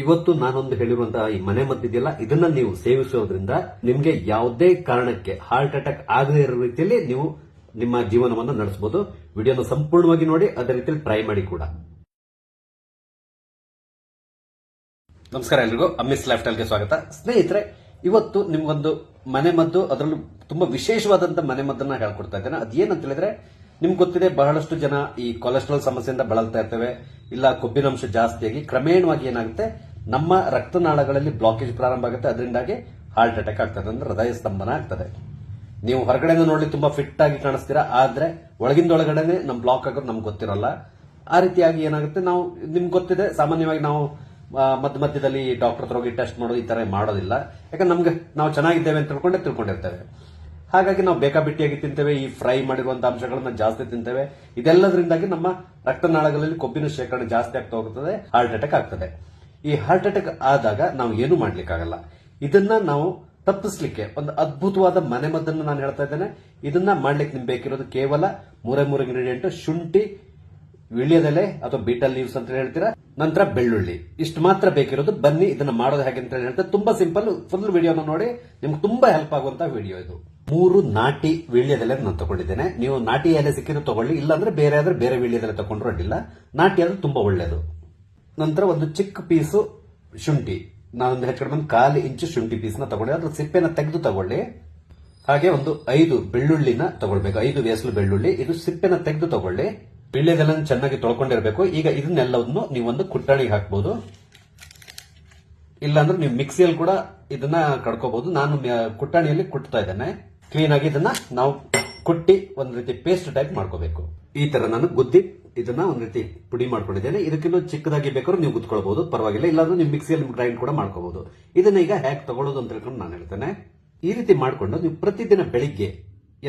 ಇವತ್ತು ನಾನೊಂದು ಹೇಳಿರುವಂತಹ ಈ ಮನೆ ಮದ್ದಿದೆಯಲ್ಲ ಇದನ್ನ ನೀವು ಸೇವಿಸೋದ್ರಿಂದ ನಿಮ್ಗೆ ಯಾವುದೇ ಕಾರಣಕ್ಕೆ ಹಾರ್ಟ್ ಅಟ್ಯಾಕ್ ಆಗದೇ ಇರೋ ರೀತಿಯಲ್ಲಿ ನೀವು ನಿಮ್ಮ ಜೀವನವನ್ನು ನಡೆಸಬಹುದು. ವಿಡಿಯೋನ ಸಂಪೂರ್ಣವಾಗಿ ನೋಡಿ, ಅದೇ ರೀತಿಯಲ್ಲಿ ಟ್ರೈ ಮಾಡಿ ಕೂಡ. ನಮಸ್ಕಾರ ಎಲ್ರಿಗೂ, ಅಮ್ಮಿಸ್ ಲೈಫ್ ಸ್ಟೈಲ್ಗೆ ಸ್ವಾಗತ. ಸ್ನೇಹಿತರೆ, ಇವತ್ತು ನಿಮ್ಗೊಂದು ಮನೆ ಮದ್ದು, ಅದರಲ್ಲೂ ತುಂಬಾ ವಿಶೇಷವಾದಂತಹ ಮನೆ ಮದ್ದನ್ನ ಹೇಳ್ಕೊಡ್ತಾ ಇದ್ದೇನೆ. ಅದೇನಂತ ಹೇಳಿದ್ರೆ, ನಿಮ್ಗೆ ಗೊತ್ತಿದೆ, ಬಹಳಷ್ಟು ಜನ ಈ ಕೊಲೆಸ್ಟ್ರಾಲ್ ಸಮಸ್ಯೆಯಿಂದ ಬಳಲ್ತಾ ಇರ್ತೇವೆ, ಇಲ್ಲ ಕೊಬ್ಬಿನಾಂಶ ಜಾಸ್ತಿಯಾಗಿ ಕ್ರಮೇಣವಾಗಿ ಏನಾಗುತ್ತೆ, ನಮ್ಮ ರಕ್ತನಾಳಗಳಲ್ಲಿ ಬ್ಲಾಕೇಜ್ ಪ್ರಾರಂಭ ಆಗುತ್ತೆ. ಅದರಿಂದಾಗಿ ಹಾರ್ಟ್ ಅಟ್ಯಾಕ್ ಆಗ್ತದೆ, ಅಂದ್ರೆ ಹೃದಯ ಸ್ತಂಭನ ಆಗ್ತದೆ. ನೀವು ಹೊರಗಡೆಯಿಂದ ನೋಡ್ಲಿ ತುಂಬಾ ಫಿಟ್ ಆಗಿ ಕಾಣಿಸ್ತೀರಾ, ಆದ್ರೆ ಒಳಗಿಂದೊಳಗಡೆನೆ ನಮ್ ಬ್ಲಾಕ್ ಆಗೋದು ನಮ್ಗೆ ಗೊತ್ತಿರಲ್ಲ. ಆ ರೀತಿಯಾಗಿ ಏನಾಗುತ್ತೆ, ನಾವು ನಿಮ್ಗೆ ಗೊತ್ತಿದೆ, ಸಾಮಾನ್ಯವಾಗಿ ನಾವು ಮಧ್ಯದಲ್ಲಿ ಡಾಕ್ಟರ್ ಹತ್ರ ಹೋಗಿ ಟೆಸ್ಟ್ ಮಾಡೋದು ಈ ತರ ಮಾಡೋದಿಲ್ಲ. ಯಾಕಂದ್ರೆ ನಮ್ಗೆ ನಾವು ಚೆನ್ನಾಗಿದ್ದೇವೆ ಅಂತ ತಿಳ್ಕೊಂಡಿರ್ತೇವೆ. ಹಾಗಾಗಿ ನಾವು ಬೇಕಾಬಿಟ್ಟಿಯಾಗಿ ತಿಂತೇವೆ, ಈ ಫ್ರೈ ಮಾಡಿರುವಂತಹ ಅಂಶಗಳನ್ನ ಜಾಸ್ತಿ ತಿಂತೇವೆ. ಇದೆಲ್ಲದರಿಂದಾಗಿ ನಮ್ಮ ರಕ್ತನಾಳಗಳಲ್ಲಿ ಕೊಬ್ಬಿನ ಶೇಖರಣೆ ಜಾಸ್ತಿ ಆಗ್ತಾ ಹೋಗುತ್ತದೆ, ಹಾರ್ಟ್ ಅಟ್ಯಾಕ್ ಆಗ್ತದೆ. ಈ ಹಾರ್ಟ್ ಅಟ್ಯಾಕ್ ಆದಾಗ ನಾವು ಏನು ಮಾಡ್ಲಿಕ್ಕಾಗಲ್ಲ. ಇದನ್ನ ನಾವು ತಪ್ಪಿಸ್ಲಿಕ್ಕೆ ಒಂದು ಅದ್ಭುತವಾದ ಮನೆಮದ್ದನ್ನು ನಾನು ಹೇಳ್ತಾ ಇದ್ದೇನೆ. ಇದನ್ನ ಮಾಡ್ಲಿಕ್ಕೆ ನಿಮ್ಗೆ ಬೇಕಿರೋದು ಕೇವಲ ಮೂರೇ ಇಂಗ್ರೀಡಿಯೆಂಟ್: ಶುಂಠಿ, ವಿಳ್ಯದೆಲೆ ಅಥವಾ ಬೀಟಲ್ ಲೀವ್ಸ್ ಅಂತ ಹೇಳ್ತೀರಾ, ನಂತರ ಬೆಳ್ಳುಳ್ಳಿ. ಇಷ್ಟು ಮಾತ್ರ ಬೇಕಿರೋದು. ಬನ್ನಿ ಇದನ್ನ ಮಾಡೋದು ಹೇಗೆ ಅಂತ ಹೇಳ್ತಾರೆ. ತುಂಬಾ ಸಿಂಪಲ್. ಫುಲ್ ವಿಡಿಯೋನ ನೋಡಿ, ನಿಮ್ಗೆ ತುಂಬಾ ಹೆಲ್ಪ್ ಆಗುವಂತಹ ವಿಡಿಯೋ ಇದು. 3 ನಾಟಿ ವೀಳ್ಯದೆಲೆ ನಾನು ತಗೊಂಡಿದ್ದೇನೆ. ನೀವು ನಾಟಿ ಎಲೆ ಸಿಕ್ಕಿದ್ರೆ ತಗೊಳ್ಳಿ, ಇಲ್ಲಾಂದ್ರೆ ಬೇರೆ ವೀಳ್ಯದೆಲೆ ತಗೊಂಡ್ರು ಅಡ್ಡಿಲ್ಲ. ನಾಟಿ ಆದ್ರೆ ತುಂಬಾ ಒಳ್ಳೇದು. ನಂತರ ಒಂದು ಚಿಕ್ಕ ಪೀಸು ಶುಂಠಿ, ನಾನೊಂದು ಹೆಚ್ಚು ಬಂದು 1/4 ಇಂಚು ಶುಂಠಿ ಪೀಸ್ನ ತಗೊಳ್ಳಿ, ಅದ್ರ ಸಿಪ್ಪೆನ ತೆಗೆದು ತಗೊಳ್ಳಿ. ಹಾಗೆ ಒಂದು 5 ಬೆಳ್ಳುಳ್ಳಿನ ತಗೊಳ್ಬೇಕು, 5 ಎಸಲು ಬೆಳ್ಳುಳ್ಳಿ. ಇದು ಸಿಪ್ಪೆನ ತೆಗೆದು ತಗೊಳ್ಳಿ. ವೀಳ್ಯದೆಲೆ ಚೆನ್ನಾಗಿ ತೊಳ್ಕೊಂಡಿರ್ಬೇಕು. ಈಗ ಇದನ್ನೆಲ್ಲವನ್ನು ನೀವೊಂದು ಕುಟ್ಟಣಿಗೆ ಹಾಕಬಹುದು, ಇಲ್ಲಾಂದ್ರೆ ನೀವು ಮಿಕ್ಸಿಯಲ್ಲಿ ಕೂಡ ಇದನ್ನ ಕಡ್ಕೋಬಹುದು. ನಾನು ಕುಟ್ಟಣಿಯಲ್ಲಿ ಕುಟ್ತಾ ಇದ್ದೇನೆ. ಕ್ಲೀನ್ ಆಗಿ ಇದನ್ನ ನಾವು ಕುಟ್ಟಿ ಒಂದ್ ರೀತಿ ಪೇಸ್ಟ್ ಟೈಪ್ ಮಾಡ್ಕೋಬೇಕು. ಈ ತರ ನಾನು ಗುದ್ದಿ ಇದನ್ನ ಒಂದ್ ರೀತಿ ಪುಡಿ ಮಾಡ್ಕೊಂಡಿದ್ದೇನೆ. ಇದಕ್ಕಿಂತ ಚಿಕ್ಕದಾಗಿ ಬೇಕಾದ್ರೂ ನೀವು ಗುದ್ಕೊಳ್ಬಹುದು, ಪರವಾಗಿಲ್ಲ. ಇಲ್ಲಾಂದ್ರೆ ನೀವು ಮಿಕ್ಸಿಯಲ್ಲಿ ಗ್ರೈಂಡ್ ಕೂಡ ಮಾಡ್ಕೋಬಹುದು. ಇದನ್ನ ಈಗ ಹೇಗೆ ತಗೊಳ್ಳೋದು ಅಂತ ಹೇಳ್ಕೊಂಡು ನಾನು ಹೇಳ್ತೇನೆ. ಈ ರೀತಿ ಮಾಡ್ಕೊಂಡು ನೀವು ಪ್ರತಿದಿನ ಬೆಳಿಗ್ಗೆ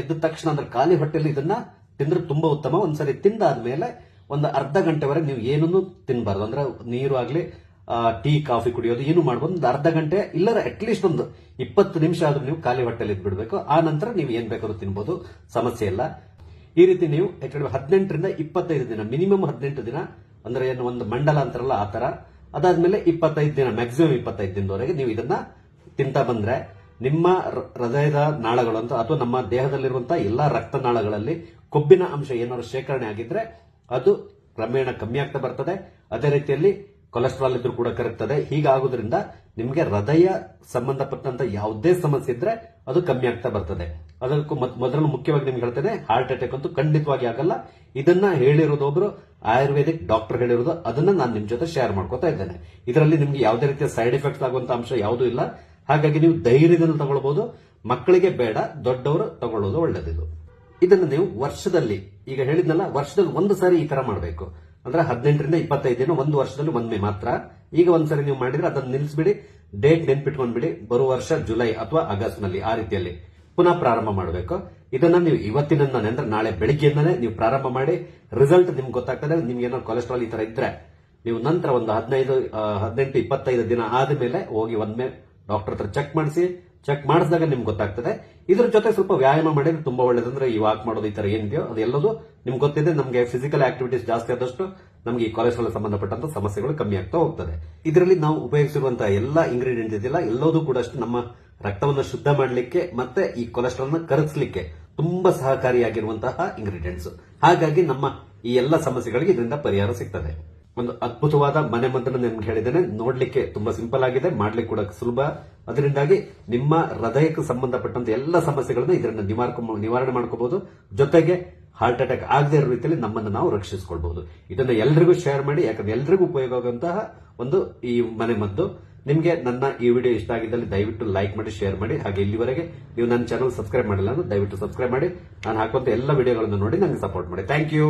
ಎದ್ದ ತಕ್ಷಣ, ಅಂದ್ರೆ ಖಾಲಿ ಹೊಟ್ಟೆಯಲ್ಲಿ ಇದನ್ನ ತಿಂದ್ರೆ ತುಂಬಾ ಉತ್ತಮ. ಒಂದ್ಸರಿ ತಿಂದಾದ್ಮೇಲೆ ಒಂದು ಅರ್ಧ ಗಂಟೆವರೆಗೆ ನೀವು ಏನನ್ನು ತಿನ್ಬಾರ್ದು. ಅಂದ್ರೆ ನೀರು ಆಗ್ಲಿ, ಟೀ ಕಾಫಿ ಕುಡಿಯೋದು ಏನು ಮಾಡಬಹುದು. ಒಂದು ಅರ್ಧ ಗಂಟೆ ಇಲ್ಲರ ಅಟ್ಲೀಸ್ಟ್ ಒಂದು 20 ನಿಮಿಷ ಆದ್ರೂ ನೀವು ಖಾಲಿ ಹೊಟ್ಟೆಲಿ ಇದ್ಬಿಡ್ಬೇಕು. ಆ ನಂತರ ನೀವು ಏನ್ ಬೇಕಾದ್ರೂ ತಿನ್ಬಹುದು, ಸಮಸ್ಯೆ ಇಲ್ಲ. ಈ ರೀತಿ ನೀವು 18ರಿಂದ 25 ದಿನ, ಮಿನಿಮಮ್ 18 ದಿನ, ಅಂದ್ರೆ ಏನು ಒಂದು ಮಂಡಲ ಅಂತಾರಲ್ಲ ಆ ತರ. ಅದಾದ್ಮೇಲೆ 25 ದಿನ, ಮ್ಯಾಕ್ಸಿಮಮ್ 25 ದಿನದವರೆಗೆ ನೀವು ಇದನ್ನ ತಿಂತಾ ಬಂದ್ರೆ ನಿಮ್ಮ ಹೃದಯದ ನಾಳಗಳು ಅಂತ ಅಥವಾ ನಮ್ಮ ದೇಹದಲ್ಲಿರುವಂತಹ ಎಲ್ಲಾ ರಕ್ತನಾಳಗಳಲ್ಲಿ ಕೊಬ್ಬಿನ ಅಂಶ ಏನಾದ್ರು ಶೇಖರಣೆ ಆಗಿದ್ರೆ ಅದು ಕ್ರಮೇಣ ಕಮ್ಮಿ ಆಗ್ತಾ ಬರ್ತದೆ. ಅದೇ ರೀತಿಯಲ್ಲಿ ಕೊಲೆಸ್ಟ್ರಾಲ್ ಇದ್ರೂ ಕೂಡ ಕರಗ್ತದೆ. ಹೀಗಾಗೋದ್ರಿಂದ ನಿಮ್ಗೆ ಹೃದಯ ಸಂಬಂಧಪಟ್ಟಂತ ಯಾವುದೇ ಸಮಸ್ಯೆ ಇದ್ರೆ ಅದು ಕಮ್ಮಿ ಆಗ್ತಾ ಬರ್ತದೆ. ಅದಕ್ಕೂ ಮೊದಲು ಮುಖ್ಯವಾಗಿ ನಿಮ್ಗೆ ಹೇಳ್ತೇನೆ, ಹಾರ್ಟ್ ಅಟ್ಯಾಕ್ ಅಂತೂ ಖಂಡಿತವಾಗಿ ಆಗಲ್ಲ. ಇದನ್ನ ಹೇಳಿರೋದು ಒಬ್ರು ಆಯುರ್ವೇದಿಕ್ ಡಾಕ್ಟರ್ ಹೇಳಿರೋದು, ಅದನ್ನ ನಾನು ನಿಮ್ ಜೊತೆ ಶೇರ್ ಮಾಡ್ಕೊತಾ ಇದ್ದೇನೆ. ಇದರಲ್ಲಿ ನಿಮ್ಗೆ ಯಾವುದೇ ರೀತಿಯ ಸೈಡ್ ಎಫೆಕ್ಟ್ಸ್ ಆಗುವಂತ ಅಂಶ ಯಾವುದೂ ಇಲ್ಲ. ಹಾಗಾಗಿ ನೀವು ಧೈರ್ಯದಲ್ಲಿ ತಗೊಳ್ಬಹುದು. ಮಕ್ಕಳಿಗೆ ಬೇಡ, ದೊಡ್ಡವರು ತಗೊಳ್ಳೋದು ಒಳ್ಳೆದಿದು. ಇದನ್ನು ನೀವು ವರ್ಷದಲ್ಲಿ, ಈಗ ಹೇಳಿದ್ನಲ್ಲ, ವರ್ಷದಲ್ಲಿ ಒಂದು ಸಾರಿ ಈ ತರ ಮಾಡಬೇಕು. ಅಂದ್ರೆ 18ರಿಂದ 25 ದಿನ, ಒಂದು ವರ್ಷದಲ್ಲಿ ಒಮ್ಮೆ ಮಾತ್ರ. ಈಗ ಒಂದ್ಸರಿ ನೀವು ಮಾಡಿದ್ರೆ ಅದನ್ನು ನಿಲ್ಲಿಸ್ಬಿಡಿ, ಡೇಟ್ ನೆನ್ಪಿಟ್ಕೊಂಡ್ಬಿಡಿ. ಬರುವ ವರ್ಷ ಜುಲೈ ಅಥವಾ ಆಗಸ್ಟ್ ನಲ್ಲಿ ಆ ರೀತಿಯಲ್ಲಿ ಪುನಃ ಪ್ರಾರಂಭ ಮಾಡಬೇಕು. ಇದನ್ನ ನೀವು ಇವತ್ತಿನಿಂದಾನೆ, ಅಂದ್ರೆ ನಾಳೆ ಬೆಳಿಗ್ಗೆಯಿಂದಾನೆ ನೀವು ಪ್ರಾರಂಭ ಮಾಡಿ. ರಿಸಲ್ಟ್ ನಿಮ್ಗೆ ಗೊತ್ತಾಗ್ತದೆ. ನಿಮ್ಗೆ ಏನಾದ್ರು ಕೊಲೆಸ್ಟ್ರಾಲ್ ಈ ತರ ಇದ್ರೆ ನೀವು ನಂತರ ಒಂದು 18-25 ದಿನ ಆದ್ಮೇಲೆ ಹೋಗಿ ಒಮ್ಮೆ ಡಾಕ್ಟರ್ ಹತ್ರ ಚೆಕ್ ಮಾಡಿಸಿದಾಗ ನಿಮ್ಗೆ ಗೊತ್ತಾಗ್ತದೆ. ಇದ್ರ ಜೊತೆ ಸ್ವಲ್ಪ ವ್ಯಾಯಾಮ ಮಾಡಿದ್ರೆ ತುಂಬಾ ಒಳ್ಳೇದಂದ್ರೆ ಈ ವಾಕ್ ಮಾಡೋದು ಈ ತರ ಏನಿದೆಯೋ ಅದೆಲ್ಲದೂ ನಿಮ್ಗೆ ಗೊತ್ತಿದೆ. ನಮಗೆ ಫಿಸಿಕಲ್ ಆಕ್ಟಿವಿಟೀಸ್ ಜಾಸ್ತಿ ಆದಷ್ಟು ನಮ್ಗೆ ಈ ಕೊಲೆಸ್ಟ್ರಾಲ್ ಸಂಬಂಧಪಟ್ಟಂತ ಸಮಸ್ಯೆಗಳು ಕಮ್ಮಿ ಆಗ್ತಾ ಹೋಗ್ತದೆ. ಇದರಲ್ಲಿ ನಾವು ಉಪಯೋಗಿಸಿರುವಂತಹ ಎಲ್ಲಾ ಇಂಗ್ರೀಡಿಯೆಂಟ್ ಇದೆಯಲ್ಲ, ಎಲ್ಲದೂ ಕೂಡ ಅಷ್ಟು ನಮ್ಮ ರಕ್ತವನ್ನು ಶುದ್ಧ ಮಾಡಲಿಕ್ಕೆ ಮತ್ತೆ ಈ ಕೊಲೆಸ್ಟ್ರಾಲ್ ನ ಕರಗಿಸಲಿಕ್ಕೆ ತುಂಬಾ ಸಹಕಾರಿಯಾಗಿರುವಂತಹ ಇಂಗ್ರೀಡಿಯೆಂಟ್ಸ್. ಹಾಗಾಗಿ ನಮ್ಮ ಈ ಎಲ್ಲ ಸಮಸ್ಯೆಗಳಿಗೆ ಇದರಿಂದ ಪರಿಹಾರ ಸಿಗ್ತದೆ. ಒಂದು ಅದ್ಭುತವಾದ ಮನೆ ಮದ್ದನ್ನು ನಿಮ್ಗೆ ಹೇಳಿದ್ದೇನೆ. ನೋಡ್ಲಿಕ್ಕೆ ತುಂಬಾ ಸಿಂಪಲ್ ಆಗಿದೆ, ಮಾಡ್ಲಿಕ್ಕೆ ಕೂಡ ಸುಲಭ. ಅದರಿಂದಾಗಿ ನಿಮ್ಮ ಹೃದಯಕ್ಕೆ ಸಂಬಂಧಪಟ್ಟಂತ ಎಲ್ಲ ಸಮಸ್ಯೆಗಳನ್ನ ಇದರಿಂದ ನಿವಾರಣೆ ಮಾಡ್ಕೋಬಹುದು. ಜೊತೆಗೆ ಹಾರ್ಟ್ ಅಟ್ಯಾಕ್ ಆಗದೆ ಇರೋ ರೀತಿಯಲ್ಲಿ ನಮ್ಮನ್ನು ನಾವು ರಕ್ಷಿಸಿಕೊಳ್ಬಹುದು. ಇದನ್ನ ಎಲ್ರಿಗೂ ಶೇರ್ ಮಾಡಿ, ಯಾಕಂದ್ರೆ ಎಲ್ರಿಗೂ ಉಪಯೋಗ ಆಗುವಂತಹ ಒಂದು ಈ ಮನೆ ಮದ್ದು. ನಿಮ್ಗೆ ನನ್ನ ಈ ವಿಡಿಯೋ ಇಷ್ಟ ಆಗಿದ್ದಲ್ಲಿ ದಯವಿಟ್ಟು ಲೈಕ್ ಮಾಡಿ, ಶೇರ್ ಮಾಡಿ. ಹಾಗೆ ಇಲ್ಲಿವರೆಗೆ ನೀವು ನನ್ನ ಚಾನಲ್ ಸಬ್ಸ್ಕ್ರೈಬ್ ಮಾಡಿಲ್ಲ ಅಂದ್ರೆ ದಯವಿಟ್ಟು ಸಬ್ಸ್ಕ್ರೈಬ್ ಮಾಡಿ. ನಾನು ಹಾಕುವಂತ ಎಲ್ಲ ವಿಡಿಯೋಗಳನ್ನು ನೋಡಿ ನಂಗೆ ಸಪೋರ್ಟ್ ಮಾಡಿ. Thank you.